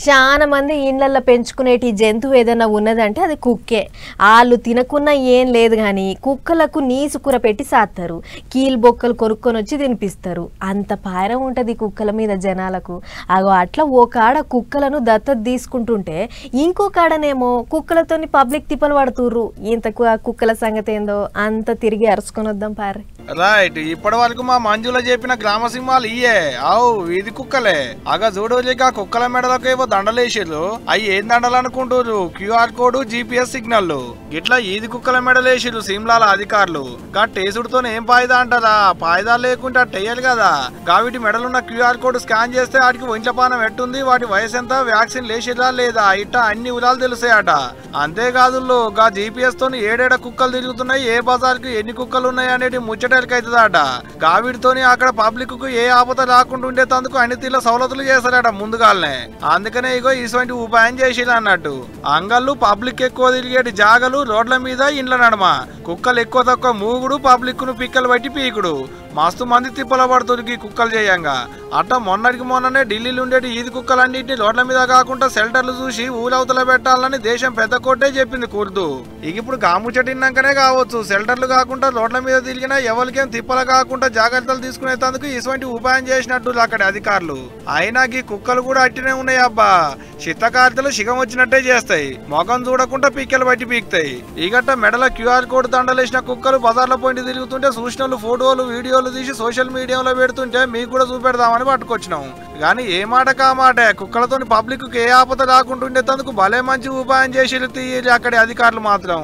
చాలా మంది ఇండ్లల్లో పెంచుకునేటి జంతువు ఏదైనా ఉన్నదంటే అది కుక్కే. వాళ్ళు తినకున్నా ఏం లేదు కానీ కుక్కలకు నీసు కూర పెట్టి సాత్తారు, కీలు బొక్కలు కొనుక్కొని వచ్చి తినిపిస్తారు. అంత పారం ఉంటుంది కుక్కల మీద జనాలకు. అగో అట్లా ఓ కాడ కుక్కలను దత్తత తీసుకుంటుంటే ఇంకో కాడనేమో కుక్కలతోని పబ్లిక్ తిప్పలు పడుతుర్రు. ఇంతకు ఆ కుక్కల సంగతి ఏందో అంత తిరిగి అరుచుకొని వద్దాం పారి. రైట్, ఇప్పటి వరకు మా మంజుల చెప్పిన గ్రామ సింహాలు ఇయే ఆవు వీధి కుక్కలే. అగా చూడలేక కుక్కల మెడలకు ఏవో దండలేసిర్రు. అవి ఏం దండలు అనుకుంటారు? QR code, GPS signal. గిట్లా ఈది కుక్కల మెడలేసిర్రు సిమ్లాల అధికారులు. గా టేసుడుతో ఏం ఫాయిదా అంటారా? ఫాయిదా లేకుంటే అట్టేయాలి కదా. వీటి మెడలున్న క్యూఆర్ కోడ్ స్కాన్ చేస్తే వాటికి ఒంట్ల పానం ఎట్టుంది, వాటి వయసు ఎంత, వ్యాక్సిన్ లేచిరా లేదా, ఇట్టా అన్ని వివరాలు తెలుస్తాయట. అంతేకాదు గా GPS తోని ఏడేడ కుక్కలు తిరుగుతున్నాయి, ఏ బజార్కి ఎన్ని కుక్కలు ఉన్నాయి అనేది ముచ్చటెలకైతుందట. గావిడితోని అక్కడ పబ్లిక్ కు ఏ ఆపద రాకుండా ఉండేందుకు అన్ని తీర్ల సౌలతులు చేస్తారట ముందుగానే. అందుకనే ఇగో ఇటువంటి ఉపాయం చేసిరా అన్నట్టు. అంగళ్ళు పబ్లిక్ ఎక్కువ తిరిగేటి జాగలు, రోడ్ల మీద, ఇండ్ల నడమ కుక్కలు ఎక్కువ తక్కువ మూగుడు, పబ్లిక్ ను పిక్కలు బట్టి పీకుడు. మస్తు మంది తిప్పల పడుతుంది కుక్కలు చేయంగా. అట్ట మొన్ననే ఢిల్లీలో ఉండేటి ఈది కుక్కలన్నింటినీ రోడ్ల మీద కాకుండా షెల్టర్లు చూసి ఊలవతల పెట్టాలని దేశం పెద్ద కోర్టే చెప్పింది కుర్దు. ఇప్పుడు గాముచ్చటిన్నాకనే కావచ్చు షెల్టర్లు కాకుండా రోడ్ల మీద తిరిగినా ఎవరికేం తిప్పల కాకుండా జాగ్రత్తలు తీసుకునేందుకు ఇటువంటి ఉపాయం చేసినట్టు అక్కడి అధికారులు. అయినా ఈ కుక్కలు కూడా అట్టినే ఉన్నాయి అబ్బా. చిత్తకార్తెలు శిగం వచ్చినట్టే చేస్తాయి, మొగం చూడకుండా పిక్కలు బట్టి పీకుతాయి. ఈ గట్ట మెడల క్యూఆర్ కోడ్ దండలేసిన కుక్కలు బజార్ల పోయి తిరుగుతుంటే చూసిన ఫోటోలు వీడియోలు తీసి సోషల్ మీడియాలో పెడుతుంటే మీకు కూడా చూపెడదామని పట్టుకొచ్చినాం. కానీ ఏ మాట కా మాట కుక్కలతో పబ్లిక్ ఏ ఆపద రాకుండా ఉండేందుకు భలే మంచి ఉపాయం చేసి అక్కడి అధికారులు మాత్రం.